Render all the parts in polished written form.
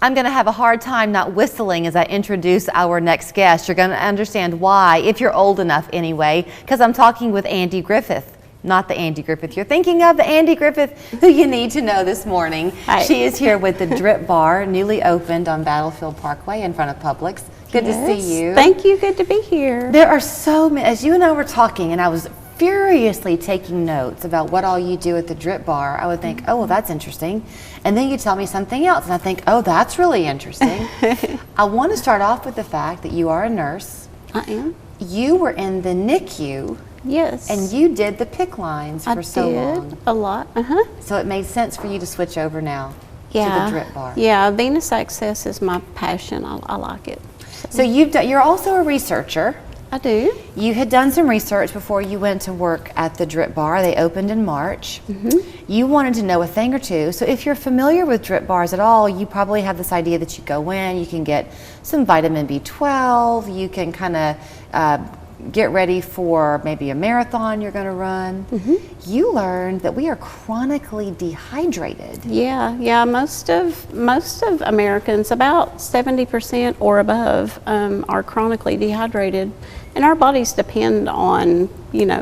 I'm going to have a hard time not whistling as I introduce our next guest. You're going to understand why, if you're old enough anyway, because I'm talking with Andy Griffith. Not the Andy Griffith you're thinking of, the Andy Griffith who you need to know this morning. Hi. She is here with the Drip Bar, newly opened on Battlefield Parkway in front of Publix. Good to see you. Thank you. Good to be here. There are so many, as you and I were talking, and I was furiously taking notes about what all you do at the Drip Bar, I would think, oh, well, that's interesting. And then you tell me something else, and I think, oh, that's really interesting. I want to start off with the fact that you are a nurse. I am. You were in the NICU. Yes. And you did the PICC lines for so long. A lot. So it made sense for you to switch over now to the Drip Bar. Yeah, venous access is my passion. I like it. So you're also a researcher. I do. You had done some research before you went to work at the Drip Bar. They opened in March. You wanted to know a thing or two. So if you're familiar with Drip Bars at all, you probably have this idea that you go in, you can get some vitamin B12, you can kind of get ready for maybe a marathon you're going to run. You learned that we are chronically dehydrated. Yeah. Most of Americans, about 70% or above, are chronically dehydrated, and our bodies depend on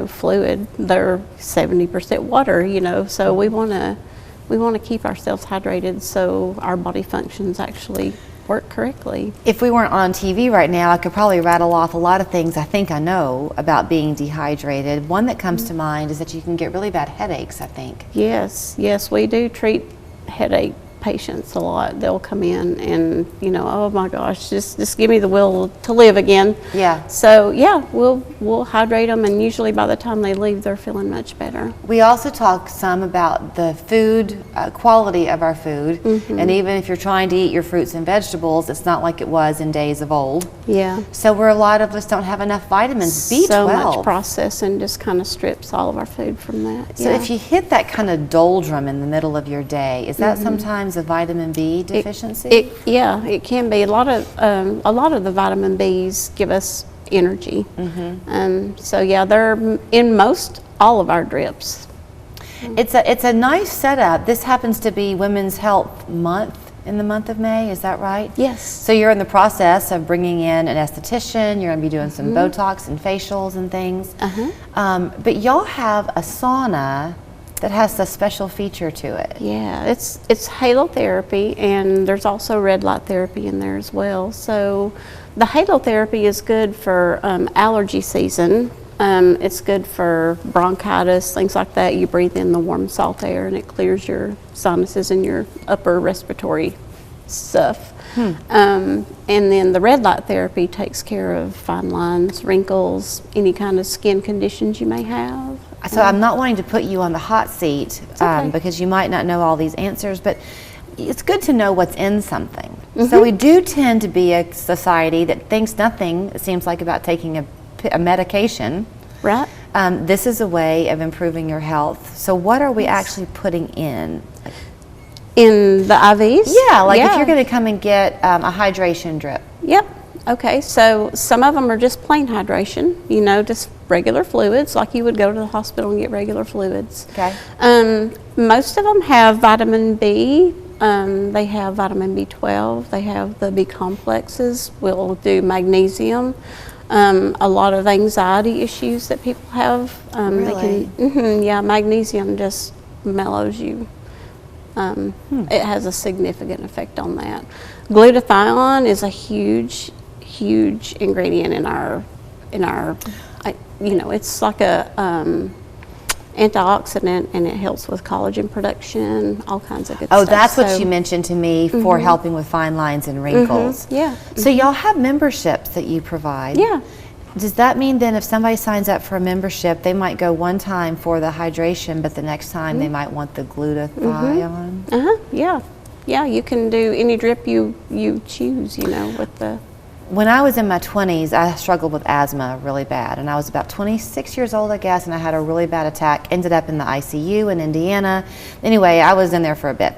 fluid. They're 70% water. So we want to keep ourselves hydrated so our body functions actually work correctly. If we weren't on TV right now, I could probably rattle off a lot of things I think I know about being dehydrated. One that comes to mind is that you can get really bad headaches, I think. Yes, we do treat headache patients a lot. They'll come in and, oh my gosh, just give me the will to live again. Yeah. So yeah, we'll hydrate them, and usually by the time they leave, they're feeling much better. We also talk some about the food, quality of our food, and even if you're trying to eat your fruits and vegetables, it's not like it was in days of old. Yeah. So a lot of us don't have enough vitamins, B12. So much processing just kind of strips all of our food from that. So if you hit that kind of doldrum in the middle of your day, is that sometimes a vitamin B deficiency? It can be. A lot of the vitamin Bs give us energy. So yeah, they're in all of our drips. It's a nice setup. This happens to be Women's Health Month in the month of May, is that right? Yes. So you're in the process of bringing in an esthetician, you're going to be doing some Botox and facials and things. But y'all have a sauna that has a special feature to it. Yeah, it's halotherapy, and there's also red light therapy in there as well. So the halotherapy is good for allergy season. It's good for bronchitis, things like that. You breathe in the warm salt air and it clears your sinuses and your upper respiratory stuff. And then the red light therapy takes care of fine lines, wrinkles, any kind of skin conditions you may have. So I'm not wanting to put you on the hot seat because you might not know all these answers, but it's good to know what's in something. So we do tend to be a society that thinks nothing, it seems like, about taking a medication. Right. This is a way of improving your health. So what are we actually putting in? In the IVs? Yeah, if you're going to come and get a hydration drip. Yep. Okay, so some of them are just plain hydration, just regular fluids, like you would go to the hospital and get regular fluids. Okay. Most of them have vitamin B. They have vitamin B12. They have the B complexes. We'll do magnesium. A lot of anxiety issues that people have. Really? Magnesium just mellows you. It has a significant effect on that. Glutathione is a huge ingredient in our it's like a antioxidant, and it helps with collagen production, all kinds of good stuff. Oh, that's what you mentioned to me for helping with fine lines and wrinkles. Yeah. So y'all have memberships that you provide. Yeah. Does that mean then if somebody signs up for a membership, they might go one time for the hydration, but the next time they might want the glutathione? Yeah, you can do any drip you choose, with the... When I was in my 20s, I struggled with asthma really bad, and I was about 26 years old, I guess, and I had a really bad attack, ended up in the ICU in Indiana. Anyway, I was in there for a bit.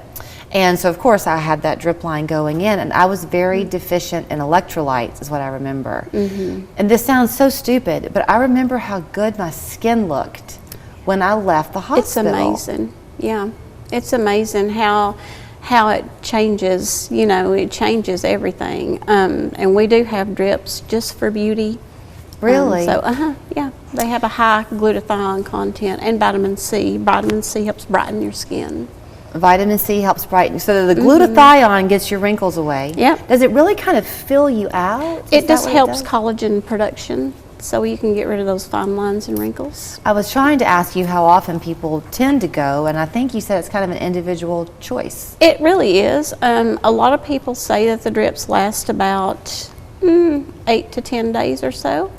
And so, of course, I had that drip line going in, and I was very deficient in electrolytes, is what I remember. And this sounds so stupid, but I remember how good my skin looked when I left the hospital. It's amazing. Yeah, it's amazing how how it changes, it changes everything. And we do have drips just for beauty. Really? Yeah. They have a high glutathione content and vitamin C. Vitamin C helps brighten your skin. Vitamin C helps brighten. So the glutathione gets your wrinkles away. Yep. Does it really kind of fill you out? It just helps collagen production, so you can get rid of those fine lines and wrinkles. I was trying to ask you how often people tend to go, and I think you said it's kind of an individual choice. It really is. A lot of people say that the drips last about 8 to 10 days or so.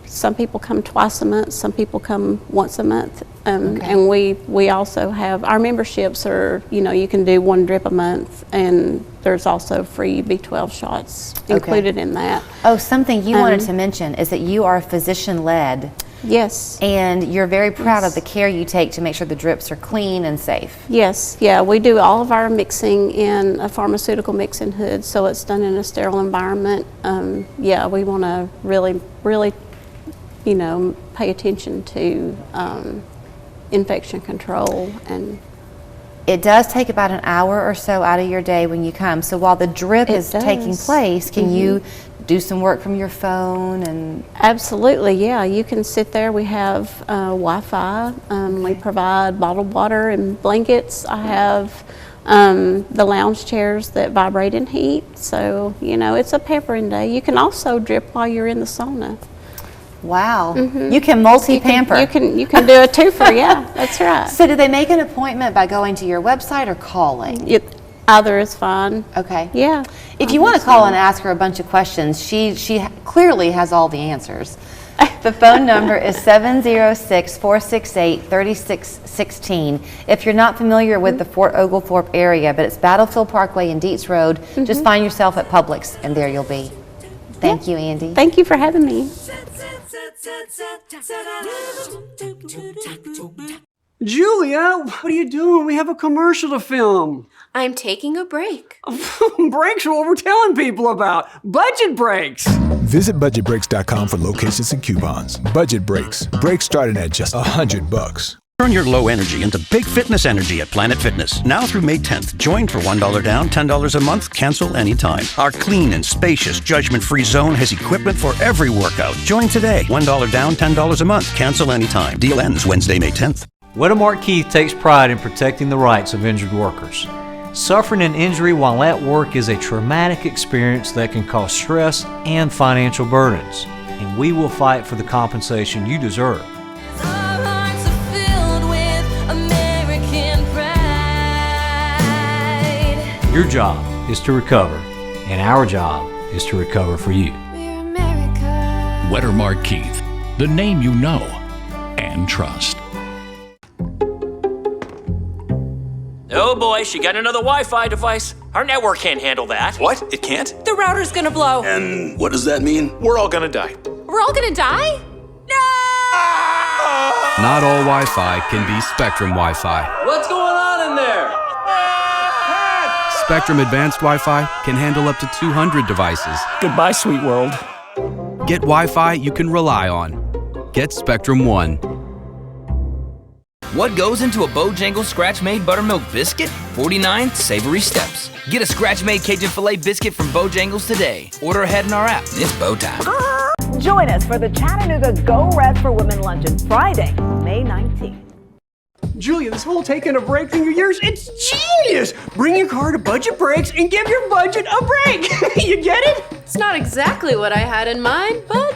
Some people come twice a month, some people come once a month. And we also have, our memberships are, you can do 1 drip a month, and there's also free B12 shots included in that. Oh, something you wanted to mention is that you are physician-led. Yes. And you're very proud of the care you take to make sure the drips are clean and safe. Yes, yeah, we do all of our mixing in a pharmaceutical mixing hood, so it's done in a sterile environment. Yeah, we want to really pay attention to infection control. And it does take about an hour or so out of your day when you come. So while the drip is taking place, can you do some work from your phone? And absolutely, yeah. You can sit there. We have Wi-Fi. We provide bottled water and blankets. I have the lounge chairs that vibrate in heat. So, it's a pampering day. You can also drip while you're in the sauna. Wow. You can multi-pamper. You can do a twofer, yeah, that's right. So do they make an appointment by going to your website or calling? Either is fine. Okay. Yeah. If you want to call and ask her a bunch of questions, she clearly has all the answers. The phone number is 706-468-3616. If you're not familiar with the Fort Oglethorpe area, but it's Battlefield Parkway and Dietz Road, just find yourself at Publix and there you'll be. Thank you, Andy. Thank you for having me. Julia, what are you doing? We have a commercial to film. I'm taking a break. Breaks are what we're telling people about. Budget breaks. Visit budgetbreaks.com for locations and coupons. Budget Breaks. Breaks starting at just $100. Turn your low energy into big fitness energy at Planet Fitness. Now through May 10th. Join for $1 down, $10 a month, cancel anytime. Our clean and spacious, judgment-free zone has equipment for every workout. Join today. $1 down, $10 a month, cancel anytime. Deal ends Wednesday, May 10th. Wedemark Keith takes pride in protecting the rights of injured workers. Suffering an injury while at work is a traumatic experience that can cause stress and financial burdens, and we will fight for the compensation you deserve. Your job is to recover, and our job is to recover for you. Wedemark Keith, the name you know and trust. Oh boy, she got another Wi-Fi device. Our network can't handle that. What? It can't? The router's gonna blow. And what does that mean? We're all gonna die. We're all gonna die? No! Not all Wi-Fi can be Spectrum Wi-Fi. What's going on in there? Spectrum Advanced Wi-Fi can handle up to 200 devices. Goodbye, sweet world. Get Wi-Fi you can rely on. Get Spectrum One. What goes into a Bojangles Scratch-Made Buttermilk Biscuit? 49 savory steps. Get a Scratch-Made Cajun Filet Biscuit from Bojangles today. Order ahead in our app. It's bow time. Join us for the Chattanooga Go Red for Women Luncheon, Friday, May 19th. Julia, this whole taking a break thing of yours, it's genius! Bring your car to Budget Breaks and give your budget a break! You get it? It's not exactly what I had in mind, but...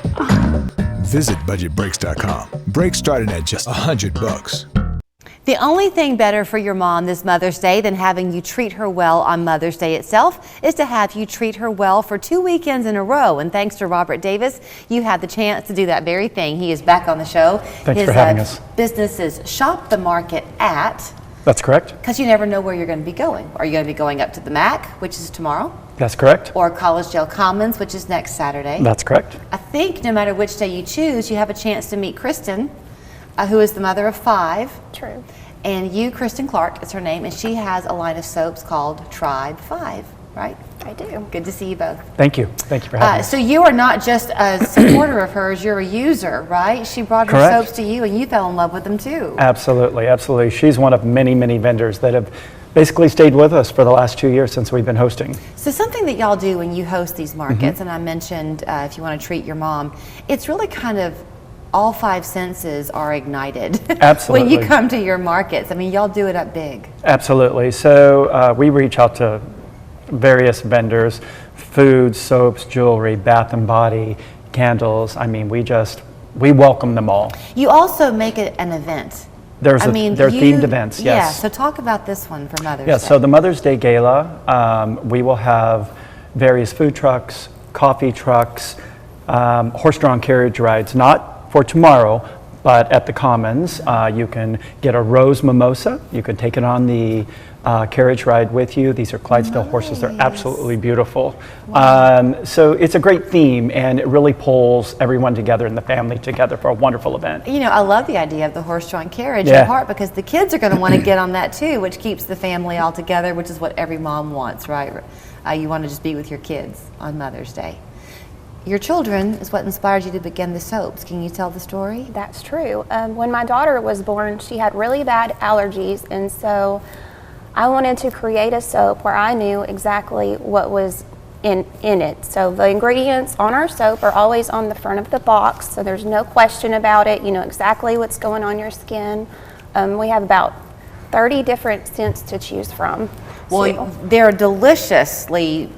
Visit budgetbreaks.com. Breaks starting at just $100. The only thing better for your mom this Mother's Day than having you treat her well on Mother's Day itself is to have you treat her well for 2 weekends in a row. And thanks to Robert Davis, you had the chance to do that very thing. He is back on the show. Thanks for having us. Business is Shop the Market at. That's correct. Because you never know where you're going to be going. Are you going to be going up to the MAC, which is tomorrow? That's correct. Or Collegedale Commons, which is next Saturday? That's correct. I think no matter which day you choose, you have a chance to meet Kristen, who is the mother of 5. True. And you, Kristen Clark, is her name, and she has a line of soaps called Tribe 5, right? I do. Good to see you both. Thank you. Thank you for having us. So you are not just a supporter of hers, you're a user, right? She brought her soaps to you, and you fell in love with them too. Absolutely, absolutely. She's one of many, many vendors that have basically stayed with us for the last 2 years since we've been hosting. So something that y'all do when you host these markets, and I mentioned if you want to treat your mom, it's really kind of all 5 senses are ignited. Absolutely. When you come to your markets. I mean, y'all do it up big. Absolutely. So we reach out to various vendors, food, soaps, jewelry, bath and body, candles. I mean, we welcome them all. You also make it an event. There are themed events, yes. Yeah, so talk about this one for Mother's Day. Yeah, so the Mother's Day Gala, we will have various food trucks, coffee trucks, horse-drawn carriage rides, not for tomorrow, but at the Commons. You can get a rose mimosa. You can take it on the carriage ride with you. These are Clydesdale horses. They're absolutely beautiful. Wow. So it's a great theme, and it really pulls everyone together and the family together for a wonderful event. You know, I love the idea of the horse-drawn carriage Yeah. in part because the kids are going to want to get on that too, which keeps the family all together, which is what every mom wants, right? You want to just be with your kids on Mother's Day. Your children is what inspired you to begin the soaps. Can you tell the story? That's true. When my daughter was born, she had really bad allergies, and so I wanted to create a soap where I knew exactly what was in it. So the ingredients on our soap are always on the front of the box, so there's no question about it. You know exactly what's going on your skin. We have about 30 different scents to choose from. Well, they're deliciously,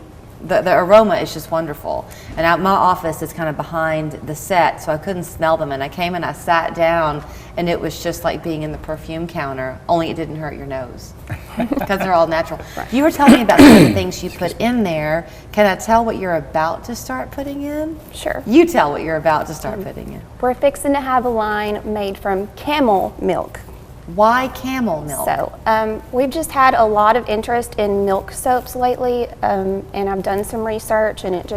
the aroma is just wonderful. And my office is kind of behind the set, so I couldn't smell them. And I came and I sat down, and it was just like being in the perfume counter, only it didn't hurt your nose because they're all natural. Right. You were telling me about some of the things you put in there. Can I tell what you're about to start putting in? Sure. You tell what you're about to start putting in. We're fixing to have a line made from camel milk. Why camel milk? So we've just had a lot of interest in milk soaps lately, and I've done some research, and it's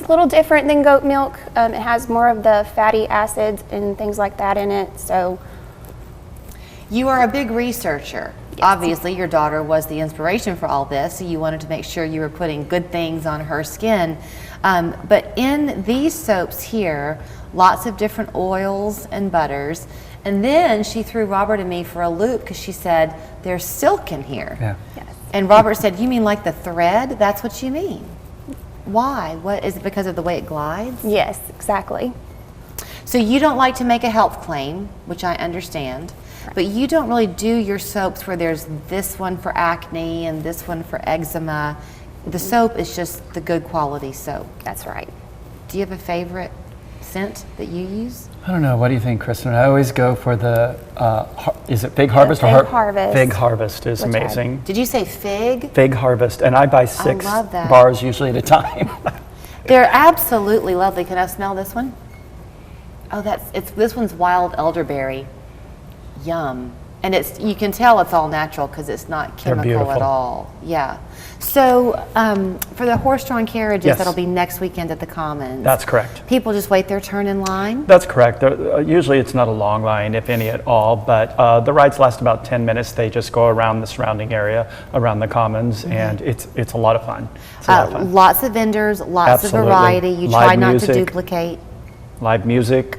a little different than goat milk. It has more of the fatty acids and things like that in it. So you are a big researcher. Yes. Obviously, your daughter was the inspiration for all this, so you wanted to make sure you were putting good things on her skin. But in these soaps here, lots of different oils and butters. And then she threw Robert and me for a loop because she said, there's silk in here. Yeah. Yes. And Robert said, you mean like the thread? That's what you mean. Why? What is it, because of the way it glides? Yes, exactly. So you don't like to make a health claim, which I understand, but you don't really do your soaps where there's this one for acne and this one for eczema. The soap is just the good quality soap. That's right. Do you have a favorite scent that you use? I don't know. What do you think, Kristen? I always go for the, is it Fig Harvest? Fig Harvest. Fig Harvest is amazing. Did you say fig? Fig Harvest. And I buy 6 bars usually at a time. They're absolutely lovely. Can I smell this one? Oh, this one's wild elderberry. Yum. And you can tell it's all natural because it's not chemical at all. Yeah. So for the horse-drawn carriages, yes. That'll be next weekend at the Commons. That's correct. People just wait their turn in line? That's correct. Usually it's not a long line, if any at all, but the rides last about 10 minutes. They just go around the surrounding area, around the Commons, and it's a lot of fun. It's a lot of fun. Lots of vendors, lots Absolutely. of variety. You Live try not music, to duplicate. Live music.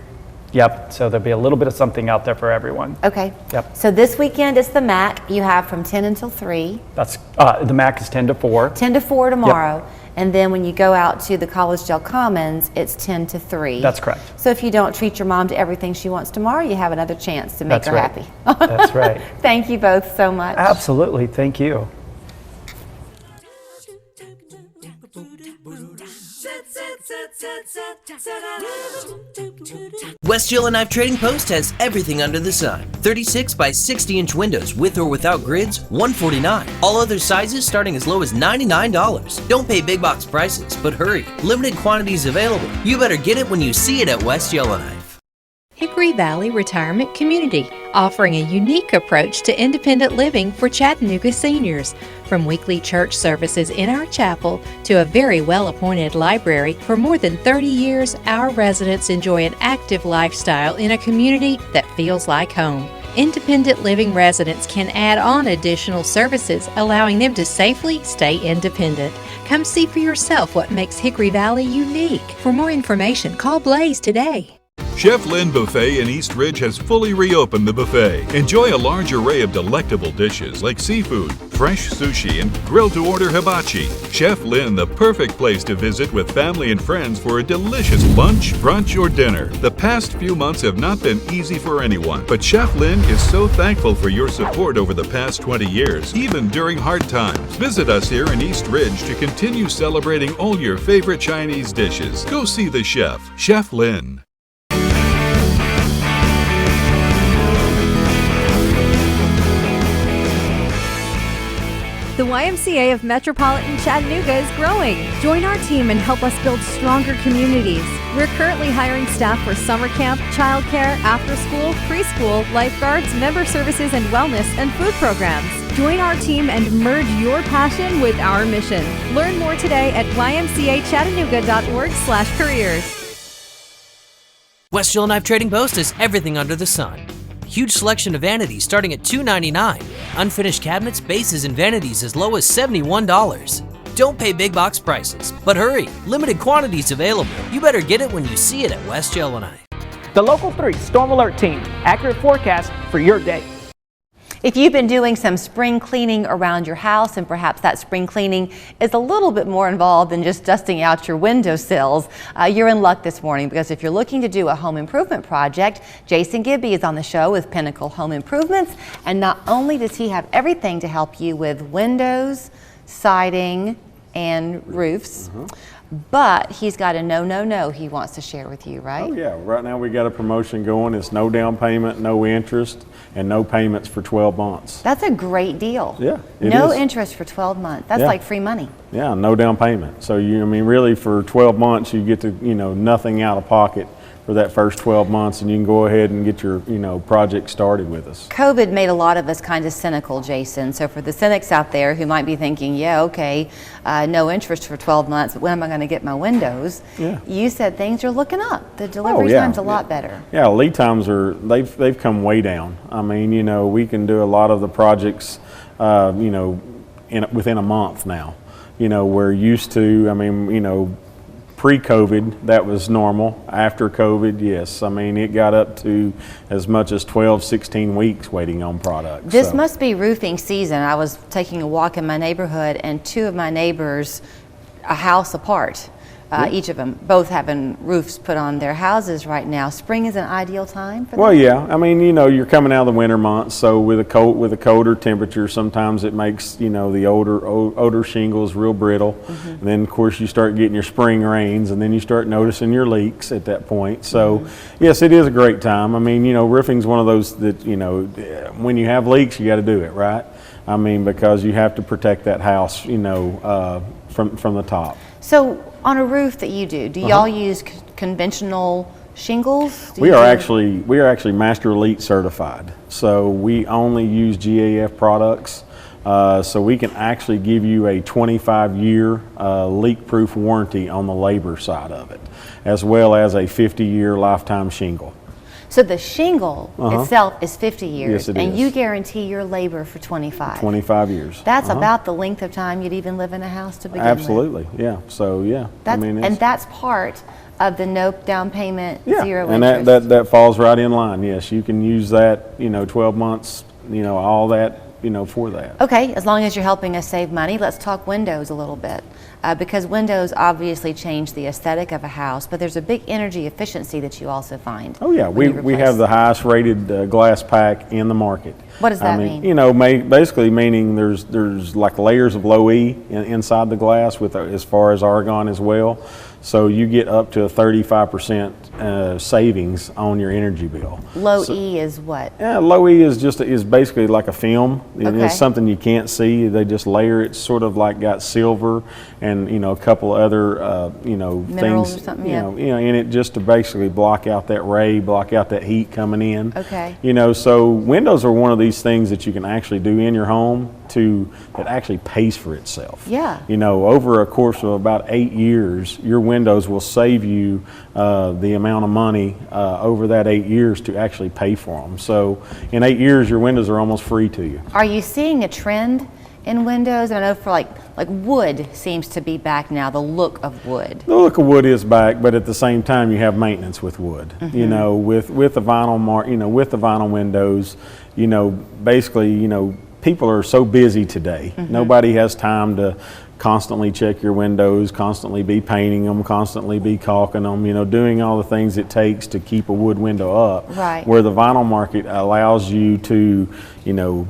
Yep, so there'll be a little bit of something out there for everyone. Okay. Yep. So this weekend it's the MAC. You have from 10 until 3. That's the MAC is 10 to 4. 10 to 4 tomorrow. Yep. And then when you go out to the Collegedale Commons, it's 10 to 3. That's correct. So if you don't treat your mom to everything she wants tomorrow, you have another chance to make her happy. That's right. Thank you both so much. Absolutely. Thank you. West Yellowknife Trading Post has everything under the sun. 36 by 60 inch windows with or without grids, $149. All other sizes starting as low as $99. Don't pay big box prices, but hurry. Limited quantities available. You better get it when you see it at West Yellowknife. Hickory Valley Retirement Community, offering a unique approach to independent living for Chattanooga seniors. From weekly church services in our chapel to a very well-appointed library, for more than 30 years, our residents enjoy an active lifestyle in a community that feels like home. Independent living residents can add on additional services, allowing them to safely stay independent. Come see for yourself what makes Hickory Valley unique. For more information, call Blaze today. Chef Lynn Buffet in East Ridge has fully reopened the buffet. Enjoy a large array of delectable dishes like seafood, fresh sushi, and grilled-to-order hibachi. Chef Lynn, the perfect place to visit with family and friends for a delicious lunch, brunch, or dinner. The past few months have not been easy for anyone, but Chef Lynn is so thankful for your support over the past 20 years, even during hard times. Visit us here in East Ridge to continue celebrating all your favorite Chinese dishes. Go see the chef, Chef Lynn. The YMCA of Metropolitan Chattanooga is growing. Join our team and help us build stronger communities. We're currently hiring staff for summer camp, childcare, after school, preschool, lifeguards, member services and wellness, and food programs. Join our team and merge your passion with our mission. Learn more today at ymcachattanooga.org/careers. West Yellowknife Trading Post has everything under the sun. Huge selection of vanities starting at $2.99. Unfinished cabinets, bases, and vanities as low as $71. Don't pay big box prices, but hurry, limited quantities available. You better get it when you see it at West Yellowknife. The Local 3 Storm Alert Team, accurate forecast for your day. If you've been doing some spring cleaning around your house and perhaps that spring cleaning is a little bit more involved than just dusting out your windowsills, you're in luck this morning, because if you're looking to do a home improvement project, Jason Gibby is on the show with Pinnacle Home Improvements, and not only does he have everything to help you with windows, siding, and roofs, but he's got a no he wants to share with you, right? Oh yeah, right now we got a promotion going. It's no down payment, no interest, and no payments for 12 months. That's a great deal. Yeah, no interest for 12 months. That's like free money. Yeah, no down payment. So I mean, really for 12 months you get to, nothing out of pocket for that first 12 months, and you can go ahead and get your, project started with us. COVID made a lot of us kind of cynical, Jason. So for the cynics out there who might be thinking, yeah, okay, no interest for 12 months, but when am I going to get my windows? Yeah. You said things are looking up. The delivery time's a lot better. Yeah, lead times they've come way down. I mean, we can do a lot of the projects, within a month now. We're used to, pre-COVID, that was normal. After COVID, yes. I mean, it got up to as much as 12, 16 weeks waiting on products. This must be roofing season. I was taking a walk in my neighborhood, and two of my neighbors, a house apart, each of them, both having roofs put on their houses right now. Spring is an ideal time for that? Well, yeah. I mean, you're coming out of the winter months, so with a colder temperature, sometimes it makes, the older shingles real brittle. And then, of course, you start getting your spring rains, and then you start noticing your leaks at that point. So, yes, it is a great time. I mean, roofing's one of those that, when you have leaks, you got to do it, right? I mean, because you have to protect that house, from the top. So on a roof that you do y'all use conventional shingles? We are actually Master Elite certified. So we only use GAF products. So we can actually give you a 25-year leak-proof warranty on the labor side of it, as well as a 50-year lifetime shingle. So the shingle itself is 50 years, yes, it and is. You guarantee your labor for 25. 25 years. That's about the length of time you'd even live in a house to begin Absolutely, yeah. So yeah, and that's part of the no down payment, zero and interest. that falls right in line. Yes, you can use that, 12 months, all that, for that. Okay, as long as you're helping us save money, let's talk windows a little bit. Because windows obviously change the aesthetic of a house, but there's a big energy efficiency that you also find. Oh yeah, we have the highest rated glass pack in the market. What does that mean? Basically meaning there's like layers of low E inside the glass with as far as argon as well. So you get up to a 35% savings on your energy bill. Low E is what? Yeah, low E is basically like a film. Okay. It's something you can't see. They just layer it, sort of like got silver and a couple other Minerals things or something, in it, just to basically block out that ray, block out that heat coming in. Okay. So windows are one of these things that you can actually do in your home that actually pays for itself. Yeah. Over a course of about 8 years, your windows will save you the amount of money over that 8 years to actually pay for them. So in 8 years, your windows are almost free to you. Are you seeing a trend in windows? I know for like wood seems to be back now, the look of wood. The look of wood is back, but at the same time, you have maintenance with wood. You know, with the vinyl with the vinyl windows, you know, basically, you know, people are so busy today. Nobody has time to constantly check your windows, constantly be painting them, constantly be caulking them, you know, doing all the things it takes to keep a wood window up. Right. Where the vinyl market allows you to, you know,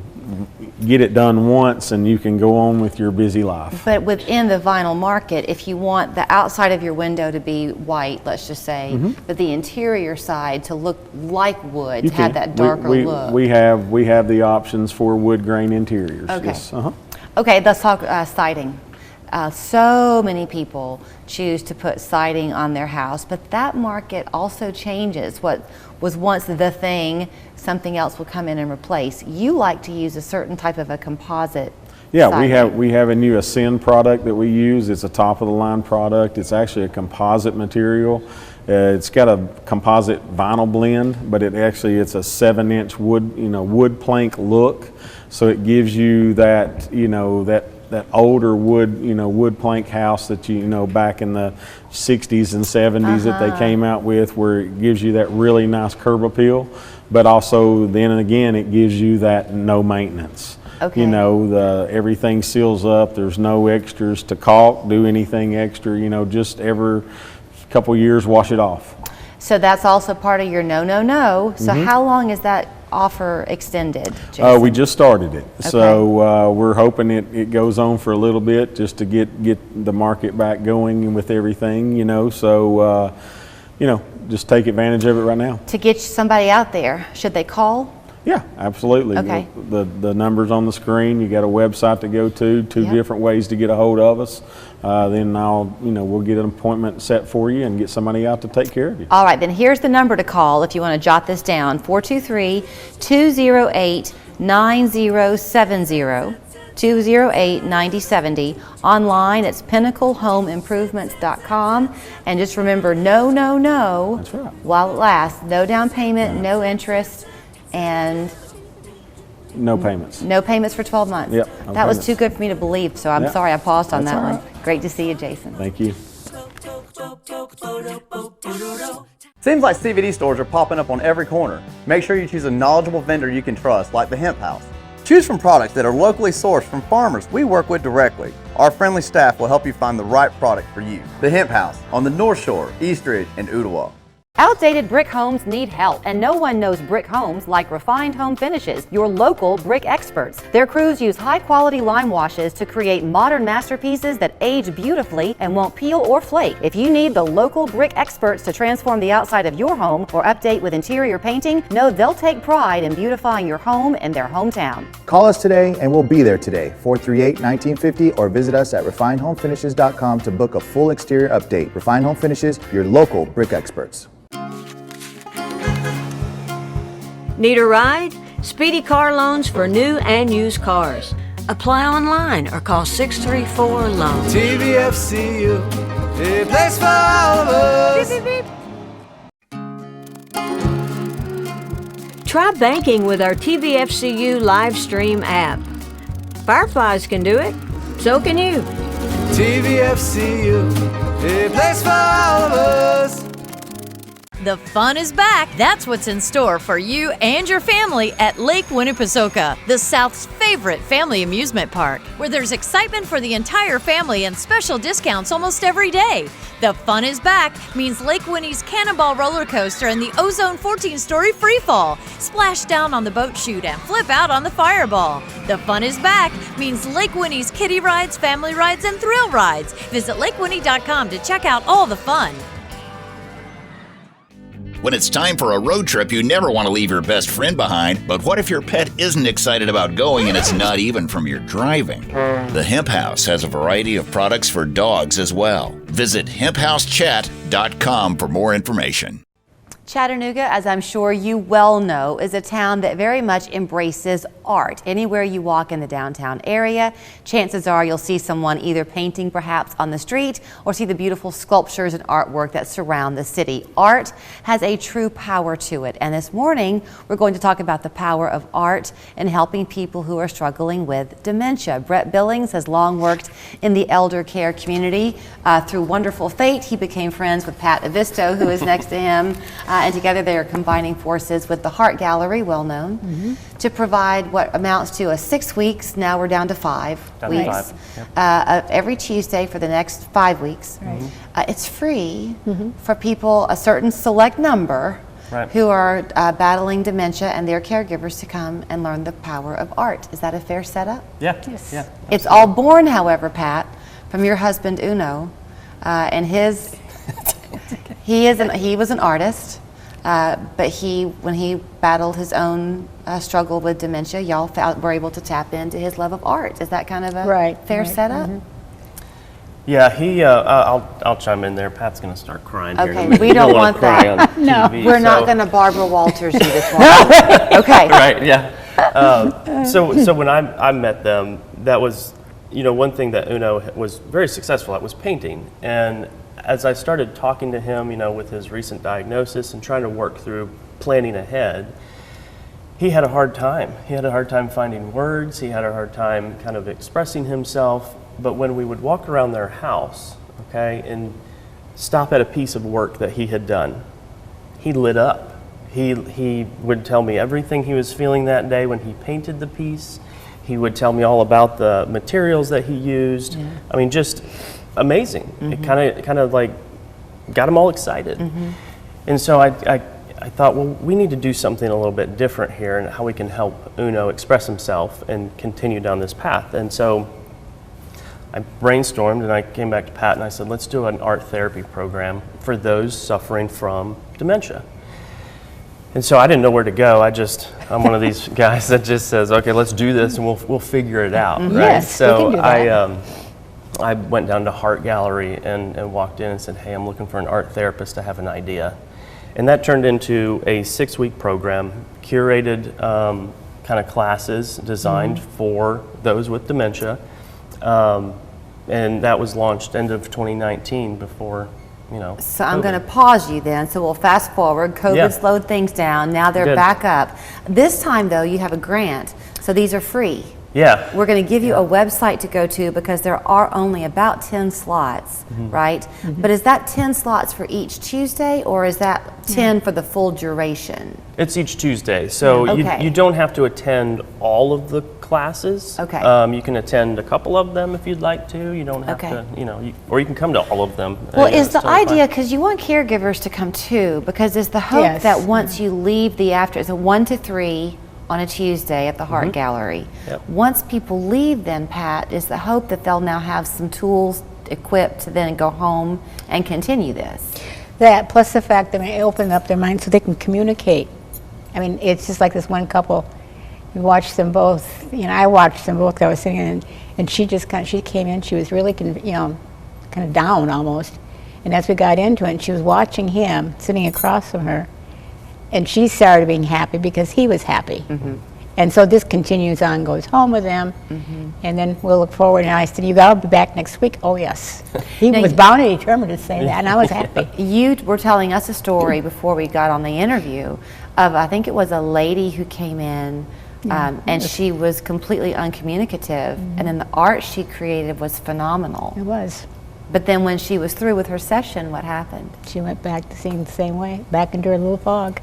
get it done once and you can go on with your busy life. But within the vinyl market, if you want the outside of your window to be white, let's just say, but the interior side to look like wood, to have that darker look. We have the options for wood grain interiors. Okay. Yes. Okay, let's talk siding. So many people choose to put siding on their house, but that market also changes. What was once the thing, something else will come in and replace. You like to use a certain type of a composite. Yeah, siding. we have a new Ascend product that we use. It's a top of the line product. It's actually a composite material. It's got a composite vinyl blend, but it's a 7-inch wood plank look. So it gives you that, you know, that older wood plank house that you know back in the 60s and 70s that they came out with, where it gives you that really nice curb appeal, but also then and again it gives you that no maintenance. Okay. You know, everything seals up. There's no extras to caulk, do anything extra. You know, just every couple years wash it off. So that's also part of your no. So how long is that offer extended, Jason? We just started it. Okay. So we're hoping it goes on for a little bit just to get the market back going with everything, you know. So, you know, just take advantage of it right now. To get somebody out there, should they call? Yeah, absolutely. Okay. The number's on the screen. You got a website to go to, two different ways to get a hold of us. Then we'll get an appointment set for you and get somebody out to take care of you. All right, then here's the number to call if you want to jot this down: 423-208-9070. 208-9070. Online, it's pinnaclehomeimprovements.com. And just remember, no. That's right. While it lasts. No down payment, no interest, and no payments. No payments for 12 months. Yep. That was too good for me to believe, so I'm sorry I paused on that one. Great to see you, Jason. Thank you. Seems like CVD stores are popping up on every corner. Make sure you choose a knowledgeable vendor you can trust, like the Hemp House. Choose from products that are locally sourced from farmers we work with directly. Our friendly staff will help you find the right product for you. The Hemp House on the North Shore, Eastridge, and Ooltewah. Outdated brick homes need help, and no one knows brick homes like Refined Home Finishes, your local brick experts. Their crews use high-quality lime washes to create modern masterpieces that age beautifully and won't peel or flake. If you need the local brick experts to transform the outside of your home or update with interior painting, know they'll take pride in beautifying your home in their hometown. Call us today and we'll be there today, 438-1950, or visit us at refinedhomefinishes.com to book a full exterior update. Refined Home Finishes, your local brick experts. Need a ride? Speedy Car Loans for new and used cars. Apply online or call 634-LOAN. TVFCU, a place for all of us. Beep, beep, beep. Try banking with our TVFCU live stream app. Fireflies can do it, so can you. TVFCU, a place for all of us. The fun is back. That's what's in store for you and your family at Lake Winnepesaukah, the South's favorite family amusement park, where there's excitement for the entire family and special discounts almost every day. The fun is back means Lake Winnie's Cannonball roller coaster and the Ozone 14-story freefall. Splash down on the boat chute and flip out on the fireball. The fun is back means Lake Winnie's kiddie rides, family rides, and thrill rides. Visit lakewinnie.com to check out all the fun. When it's time for a road trip, you never want to leave your best friend behind. But what if your pet isn't excited about going and it's not even from your driving? The Hemp House has a variety of products for dogs as well. Visit hemphousechat.com for more information. Chattanooga, as I'm sure you well know, is a town that very much embraces art. Anywhere you walk in the downtown area, chances are you'll see someone either painting perhaps on the street or see the beautiful sculptures and artwork that surround the city. Art has a true power to it, and this morning we're going to talk about the power of art in helping people who are struggling with dementia. Brett Billings has long worked in the elder care community. Through wonderful fate, he became friends with Pat Avisto, who is next to him. And together they are combining forces with the Heart Gallery, well known, to provide what amounts to 6 weeks. Now we're down to 5 Down to weeks. 5, yep. Of every Tuesday for the next 5 weeks. It's free for people, a certain select number, Right. who are battling dementia and their caregivers to come and learn the power of art. Is that a fair setup? Yeah. Yes. Yeah. It's all born, however, Pat, from your husband Uno, and his. He was an artist, but when he battled his own struggle with dementia, y'all were able to tap into his love of art. Is that kind of a fair setup? Yeah, I'll chime in there. Pat's going to start crying here. Okay, we don't want cry that. on TV, We're not so- going to Barbara Walters you this morning. Okay. Right, yeah. So when I met them, that was, one thing that Uno was very successful at was painting. And as I started talking to him, with his recent diagnosis and trying to work through planning ahead, he had a hard time. He had a hard time finding words. He had a hard time kind of expressing himself. But when we would walk around their house, and stop at a piece of work that he had done, he lit up. He would tell me everything he was feeling that day when he painted the piece. He would tell me all about the materials that he used. I mean, just amazing. It kind of like got him all excited. And so I thought, well, we need to do something a little bit different here and how we can help Uno express himself and continue down this path. And so I brainstormed and I came back to Pat and I said, let's do an art therapy program for those suffering from dementia. And so I didn't know where to go. I'm one of these guys that just says, okay, let's do this and we'll figure it out, right? Yes, so we can do that. I went down to Heart Gallery and walked in and said, hey, I'm looking for an art therapist to have an idea. And that turned into a 6-week program, curated kind of classes designed for those with dementia. And that was launched end of 2019 before, So I'm going to pause you then. So we'll fast forward. COVID slowed things down. Now they're back up. This time, though, you have a grant. So these are free. Yeah. We're going to give you a website to go to because there are only about 10 slots, right? But is that 10 slots for each Tuesday or is that 10 for the full duration? It's each Tuesday. So you don't have to attend all of the classes. Okay. You can attend a couple of them if you'd like to. You don't have to, or you can come to all of them. Well, is the idea, because you want caregivers to come too, because is the hope that once you leave it's a 1 to 3 on a Tuesday at the Heart Gallery. Once people leave then, Pat, is the hope that they'll now have some tools equipped to then go home and continue this? That, plus the fact that it opened up their minds so they can communicate. I mean, it's just like this one couple. You watch them both, I watched them both. I was sitting in, and she came in, she was really, kind of down almost. And as we got into it, and she was watching him sitting across from her, and she started being happy because he was happy. And so this continues on, goes home with them, and then we'll look forward. And I said, you got to be back next week? Oh, yes. He was bound and determined to say that, and I was happy. You were telling us a story before we got on the interview of, I think it was a lady who came in, and she was completely uncommunicative, and then the art she created was phenomenal. It was. But then when she was through with her session, what happened? She went back to seeing the same way, back into her little fog.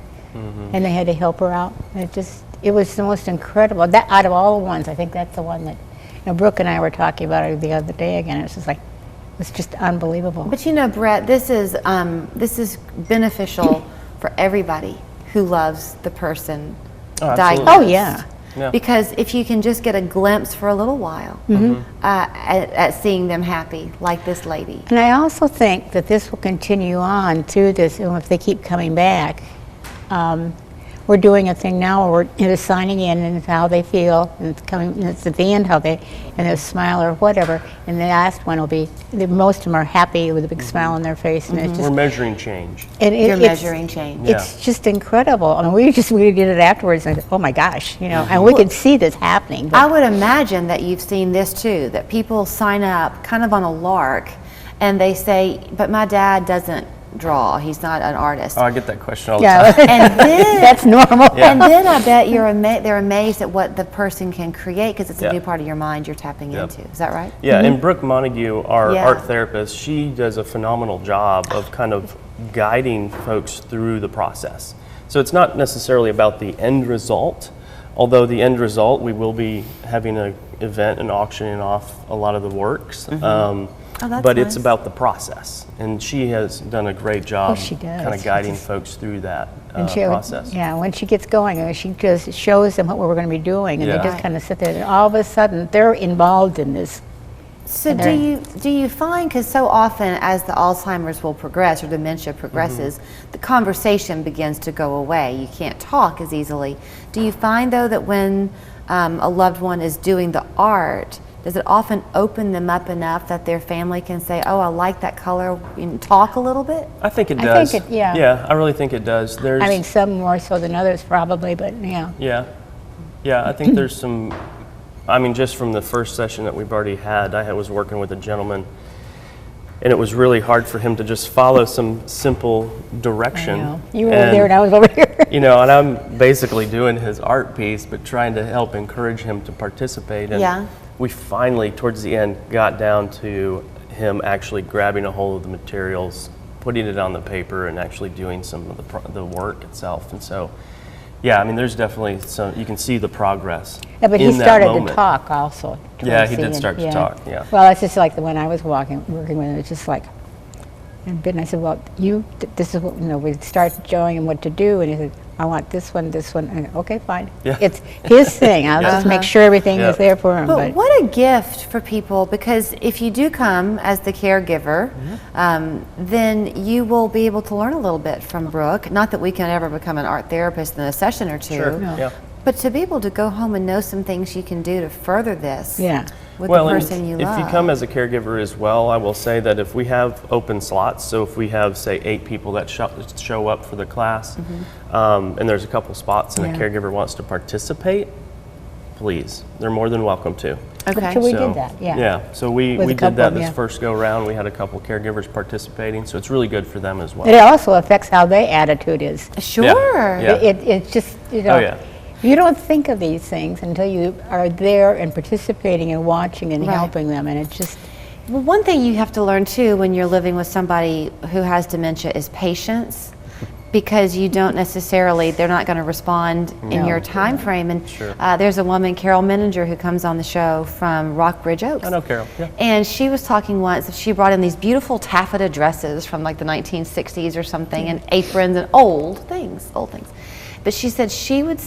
And they had to help her out. It was the most incredible. That out of all the ones, I think that's the one that, Brooke and I were talking about it the other day again. It was just like, it was just unbelievable. But Brett, this is beneficial for everybody who loves the person diagnosed. Oh, yeah. Because if you can just get a glimpse for a little while at seeing them happy, like this lady. And I also think that this will continue on through this, if they keep coming back. we're doing a thing now where we're signing in and how they feel, and it's at the end how they, and they'll smile or whatever, and the last one will be, most of them are happy with a big smile on their face, and it's just, We're measuring change. and You're it's, measuring change. it's just incredible. I mean, we did it afterwards, and oh my gosh, and we could see this happening. I would imagine that you've seen this too, that people sign up kind of on a lark and they say, but my dad doesn't draw, he's not an artist. Oh, I get that question all the time. And then, that's normal. Yeah. And then I bet they're amazed at what the person can create because it's a Yeah. new part of your mind you're tapping into. Is that right? Yeah, and Brooke Montague, our Yeah. art therapist, she does a phenomenal job of kind of guiding folks through the process. So it's not necessarily about the end result, although the end result, we will be having an event and auctioning off a lot of the works. Oh, that's but nice. it's about the process, and she has done a great job she does. kind of guiding folks through that And process. Yeah, when she gets going, she just shows them what we're going to be doing, and Yeah. they just kind of sit there, and all of a sudden, they're involved in this. So And do you find, because so often as the Alzheimer's will progress or dementia progresses, the conversation begins to go away. You can't talk as easily. Do you find though that when a loved one is doing the art, does it often open them up enough that their family can say, oh, I like that color, and talk a little bit? I think it I does. think it- yeah. Yeah, I really think it does. There's, I mean, some more so than others probably, but yeah. Yeah, I think there's some, I mean, just from the first session that we've already had, I was working with a gentleman, and it was really hard for him to just follow some simple direction. I know. You were over there and I was over here. You know, and I'm basically doing his art piece, but trying to help encourage him to participate. And Yeah. we finally, towards the end, got down to him actually grabbing a hold of the materials, putting it on the paper, and actually doing some of the work itself. And so, yeah, I mean, there's definitely some, you can see the progress. Yeah, but he in that started to moment. talk also. Yeah, towards he the did end, start to talk, yeah. Well, it's just like the when I was working with him, it's just like, and I said, well, this is what, we start showing him what to do, and he said, I want this one, and okay, fine. Yeah. It's his thing. I'll just make sure everything is there for him. But what a gift for people, because if you do come as the caregiver, then you will be able to learn a little bit from Brooke. Not that we can ever become an art therapist in a session or two, Sure, yeah. but to be able to go home and know some things you can do to further this with Well, the and person you if love. you come as a caregiver as well, I will say that if we have open slots, so if we have, say, 8 people that show up for the class, and there's a couple spots and a caregiver wants to participate, please, they're more than welcome to. Okay. So we did that, yeah. Yeah, so we With a did couple that of them, this yeah. first go round. We had a couple caregivers participating, so it's really good for them as well. It also affects how their attitude is. Sure. Yeah. It's just, Oh, yeah. you don't think of these things until you are there and participating and watching and Right. helping them, and it's just, Well, one thing you have to learn too when you're living with somebody who has dementia is patience, because you don't necessarily, they're not going to respond in No. your time frame. And Sure. there's a woman, Carol Menninger, who comes on the show from Rockbridge Oaks. I know Carol, yeah. And she was talking once, she brought in these beautiful taffeta dresses from like the 1960s or something, and aprons and old things. But she said she would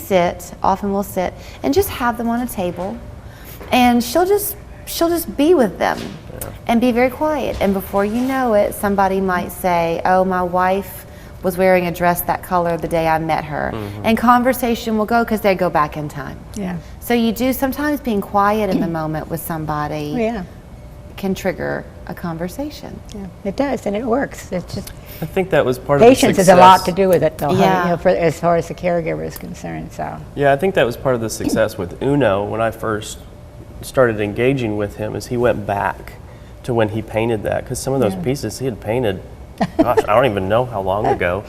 often will sit, and just have them on a table, and she'll just be with them and be very quiet. And before you know it, somebody might say, oh, my wife was wearing a dress that color the day I met her. And conversation will go because they go back in time. yeah. So you do, sometimes being quiet in the moment with somebody Yeah, can trigger a conversation. yeah, it does, and it works. It's just, I think that was part of the patience success. is a lot to do with it, though, Yeah. as far as the caregiver is concerned, so. Yeah, I think that was part of the success with Uno when I first started engaging with him, is he went back to when he painted that, because some of those pieces he had painted, gosh, I don't even know how long ago,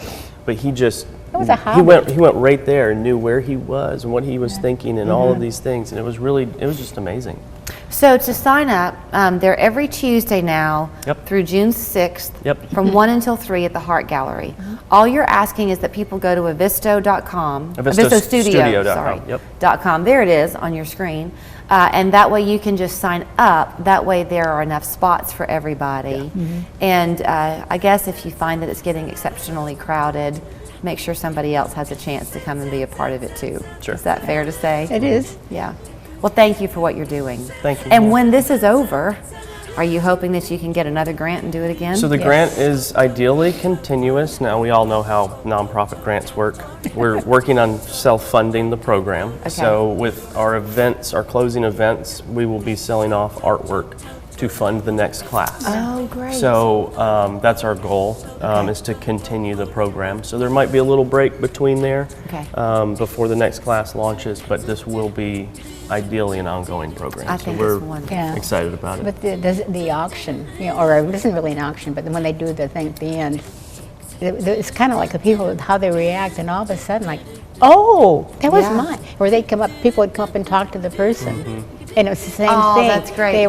but he just, was a he hobby. went right there and knew where he was and what he was thinking and all of these things, and it was just amazing. So to sign up, they're every Tuesday now Yep. through June 6th Yep. from 1 until 3 at the Hart Gallery. All you're asking is that people go to avisto.com, Avistostudio.com, sorry, yep. .com. There it is on your screen. And that way you can just sign up. That way there are enough spots for everybody. And I guess if you find that it's getting exceptionally crowded, make sure somebody else has a chance to come and be a part of it too. Sure. Is that fair to say? It is. Yeah. Well, thank you for what you're doing. Thank you. And when this is over, Are you hoping that you can get another grant and do it again? So the grant is ideally continuous. Now, we all know how nonprofit grants work. We're working on self-funding the program. Okay. So with our events, our closing events, we will be selling off artwork to fund the next class. Oh, great. So that's our goal, is to continue the program. So there might be a little break between there before the next class launches, but this will be ideally an ongoing program. I think so we're it's wonderful. excited about it. But the auction, or it isn't really an auction, but when they do the thing at the end, it's kind of like the people, how they react, and all of a sudden, like, oh, that was mine. Or they'd come up, people would come up and talk to the person. And it was the same thing. That's great. They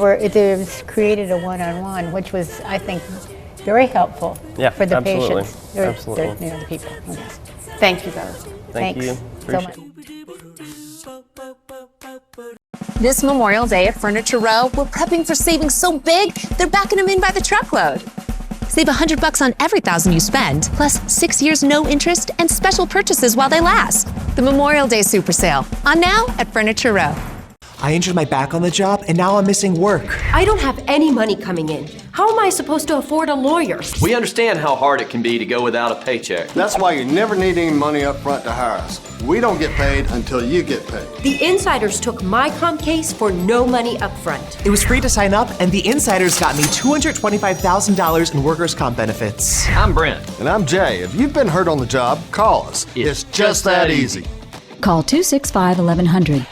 created a one-on-one, which was, I think, very helpful for the absolutely. patients. Absolutely. The people. Yes. Thank you both. Thank Thanks you. so much. This Memorial Day at Furniture Row, we're prepping for savings so big, they're backing them in by the truckload. Save $100 on every $1,000 you spend, plus 6 years no interest and special purchases while they last. The Memorial Day Super Sale, on now at Furniture Row. I injured my back on the job, and now I'm missing work. I don't have any money coming in. How am I supposed to afford a lawyer? We understand how hard it can be to go without a paycheck. That's why you never need any money up front to hire us. We don't get paid until you get paid. The insiders took my comp case for no money up front. It was free to sign up, and the insiders got me $225,000 in workers' comp benefits. I'm Brent. And I'm Jay. If you've been hurt on the job, call us. It's just that easy. Call 265-1100.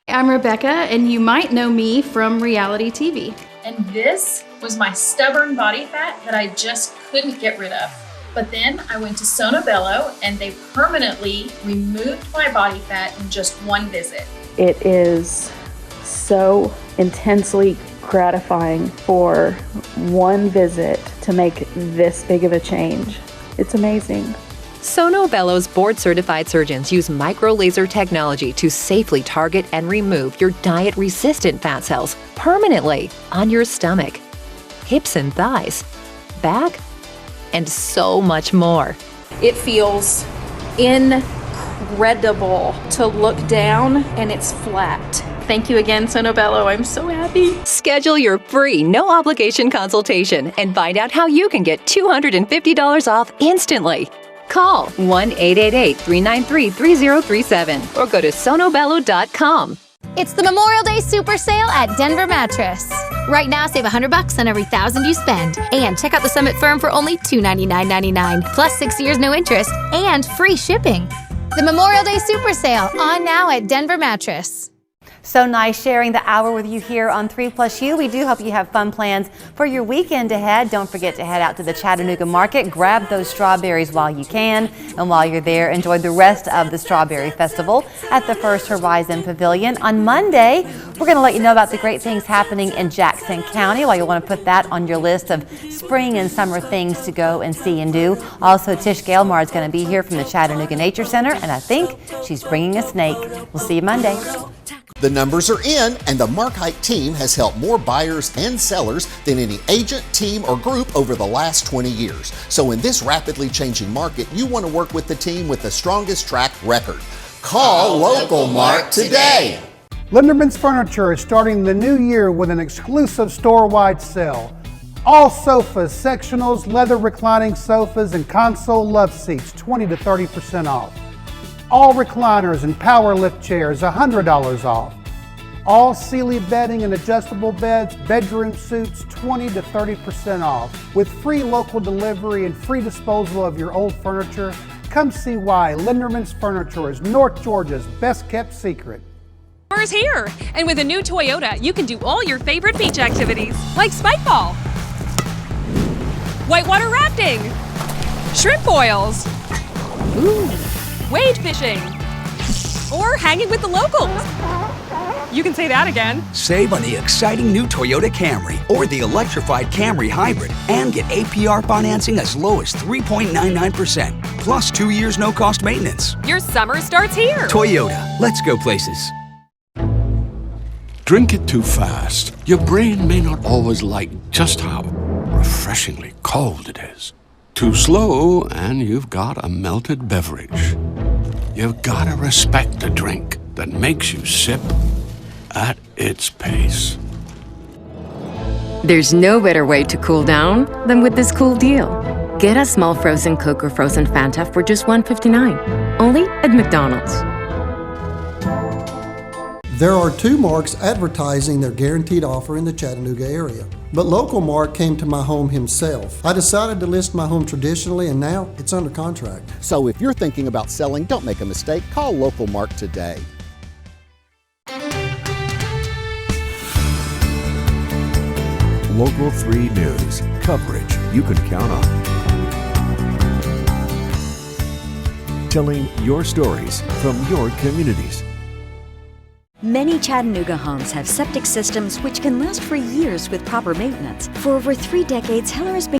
I'm Rebecca, and you might know me from reality TV. And this was my stubborn body fat that I just couldn't get rid of. But then I went to Sono Bello, and they permanently removed my body fat in just one visit. It is so intensely gratifying for one visit to make this big of a change. It's amazing. Sono Bello's board-certified surgeons use micro-laser technology to safely target and remove your diet-resistant fat cells permanently on your stomach, hips and thighs, back, and so much more. It feels incredible to look down and it's flat. Thank you again, Sono Bello. I'm so happy. Schedule your free, no-obligation consultation and find out how you can get $250 off instantly. Call 1-888-393-3037 or go to sonobello.com. It's the Memorial Day Super Sale at Denver Mattress. Right now, save $100 on every $1,000 you spend. And check out the Summit Firm for only $299.99, plus 6 years no interest and free shipping. The Memorial Day Super Sale, on now at Denver Mattress. So nice sharing the hour with you here on 3+U. We do hope you have fun plans for your weekend ahead. Don't forget to head out to the Chattanooga Market. Grab those strawberries while you can. And while you're there, enjoy the rest of the Strawberry Festival at the First Horizon Pavilion. On Monday, we're going to let you know about the great things happening in Jackson County. While you'll want to put that on your list of spring and summer things to go and see and do. Also, Tish Gailmar is going to be here from the Chattanooga Nature Center, and I think she's bringing a snake. We'll see you Monday. The numbers are in, and the Markite team has helped more buyers and sellers than any agent, team, or group over the last 20 years. So in this rapidly changing market, you want to work with the team with the strongest track record. Call Local Mark today. Linderman's Furniture is starting the new year with an exclusive store-wide sale. All sofas, sectionals, leather reclining sofas, and console love seats, 20 to 30% off. All recliners and power lift chairs, $100 off. All Sealy bedding and adjustable beds, bedroom suits, 20 to 30% off. With free local delivery and free disposal of your old furniture, come see why Linderman's Furniture is North Georgia's best kept secret. Summer's here, and with a new Toyota, you can do all your favorite beach activities, like spike ball, whitewater rafting, shrimp boils, wade fishing, or hanging with the locals. You can say that again. Save on the exciting new Toyota Camry or the electrified Camry Hybrid and get APR financing as low as 3.99%, plus 2 years no-cost maintenance. Your summer starts here. Toyota, let's go places. Drink it too fast. Your brain may not always like just how refreshingly cold it is. Too slow, and you've got a melted beverage. You've got to respect a drink that makes you sip at its pace. There's no better way to cool down than with this cool deal. Get a small frozen Coke or frozen Fanta for just $1.59, only at McDonald's. There are 2 Marks advertising their guaranteed offer in the Chattanooga area. But Local Mark came to my home himself. I decided to list my home traditionally, and now it's under contract. So if you're thinking about selling, don't make a mistake. Call Local Mark today. Local 3 News. Coverage you can count on. Telling your stories from your communities. Many Chattanooga homes have septic systems which can last for years with proper maintenance. For over 3 decades, Heller has been